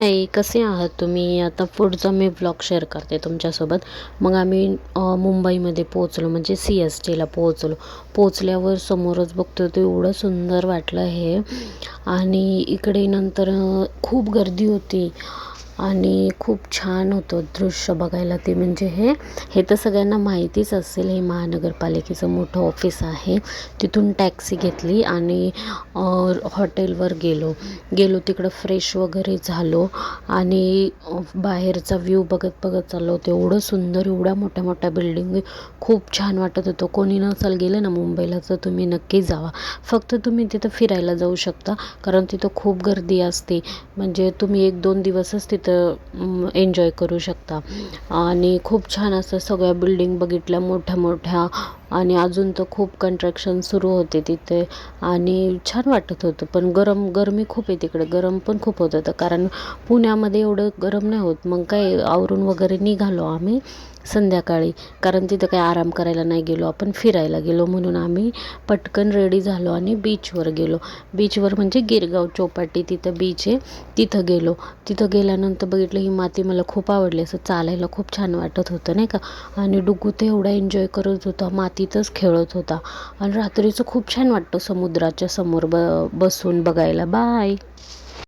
हाय, कसे आहात तुम्ही? आता पुढचा मी व्लॉग शेअर करते तुमच्यासोबत. मग आम्ही मुंबईमध्ये पोहोचलो, म्हणजे CSTला पोहोचलो. पोहोचल्यावर समोरच बघतो तर एवढं सुंदर वाटलं हे. आणि इकडे नंतर खूप गर्दी होती आणि खूप छान होतं दृश्य बघायला. ते म्हणजे हे तर सगळ्यांना माहितीच असेल, हे महानगरपालिकेचं मोठं ऑफिस आहे. तिथून टॅक्सी घेतली आणि हॉटेलवर गेलो तिकडं फ्रेश वगैरे झालो आणि बाहेरचा व्ह्यू बघत बघत चाललो होतो. एवढं सुंदर, एवढ्या मोठ्या मोठ्या बिल्डिंग, खूप छान वाटत होतं. कोणी नसाल गेलं ना मुंबईला तर तुम्ही नक्की जावा. फक्त तुम्ही तिथं फिरायला जाऊ शकता, कारण तिथं खूप गर्दी असते. म्हणजे तुम्ही 1-2 दिवसच तिथं एन्जॉय करू शकता. आणि खूप छान असं सगळ्या बिल्डिंग बघितल्या मोठ्या मोठ्या. आणि अजून तर खूप कन्स्ट्रक्शन सुरू होते तिथे आणि छान वाटत होतं. पण गरमी खूप आहे तिकडे, गरम पण खूप होत होतं, कारण पुण्यामध्ये एवढं गरम नाही होत. मग काय आवरून वगैरे निघालो आम्ही संध्याकाळी, कारण तिथं काही आराम करायला नाही गेलो, आपण फिरायला गेलो. म्हणून आम्ही पटकन रेडी झालो आणि बीचवर गेलो. बीचवर म्हणजे गिरगाव चौपाटी तिथं बीच आहे, तिथं गेलो. तिथं गेल्यानंतर बघितलं ही माती मला खूप आवडली, असं चालायला खूप छान वाटत होतं नाही का. आणि डुगू तर एवढा एन्जॉय करत होता, मातीतच खेळत होता. आणि रात्रीचं खूप छान वाटतं समुद्राच्या समोर बसून बघायला. बाय.